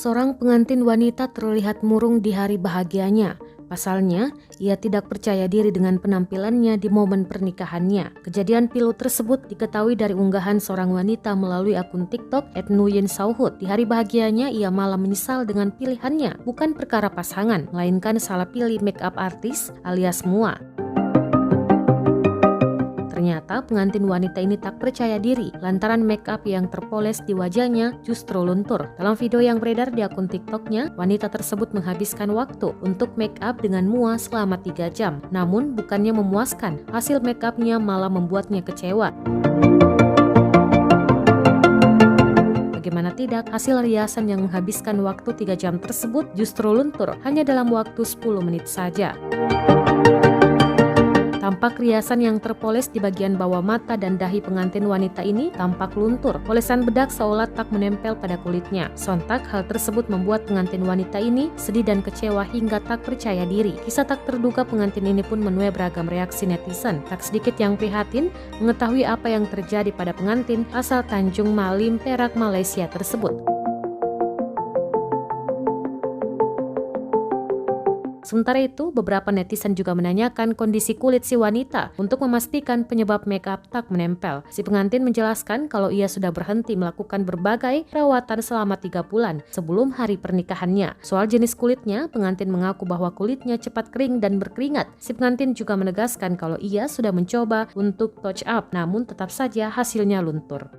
Seorang pengantin wanita terlihat murung di hari bahagianya. Pasalnya, ia tidak percaya diri dengan penampilannya di momen pernikahannya. Kejadian pilu tersebut diketahui dari unggahan seorang wanita melalui akun TikTok @nuyen_sauhut. Di hari bahagianya, ia malah menyesal dengan pilihannya. Bukan perkara pasangan, melainkan salah pilih make up artis alias mua. Ternyata pengantin wanita ini tak percaya diri lantaran make up yang terpoles di wajahnya justru luntur. Dalam video yang beredar di akun TikToknya, wanita tersebut menghabiskan waktu untuk make up dengan mua selama 3 jam. Namun bukannya memuaskan, hasil make upnya malah membuatnya kecewa. Bagaimana tidak, hasil riasan yang menghabiskan waktu 3 jam tersebut justru luntur hanya dalam waktu 10 menit saja. Tampak riasan yang terpoles di bagian bawah mata dan dahi pengantin wanita ini tampak luntur. Polesan bedak seolah tak menempel pada kulitnya. Sontak hal tersebut membuat pengantin wanita ini sedih dan kecewa hingga tak percaya diri. Kisah tak terduga pengantin ini pun menuai beragam reaksi netizen. Tak sedikit yang prihatin mengetahui apa yang terjadi pada pengantin asal Tanjung Malim, Perak, Malaysia tersebut. Sementara itu, beberapa netizen juga menanyakan kondisi kulit si wanita untuk memastikan penyebab makeup tak menempel. Si pengantin menjelaskan kalau ia sudah berhenti melakukan berbagai perawatan selama 3 bulan sebelum hari pernikahannya. Soal jenis kulitnya, pengantin mengaku bahwa kulitnya cepat kering dan berkeringat. Si pengantin juga menegaskan kalau ia sudah mencoba untuk touch up, namun tetap saja hasilnya luntur.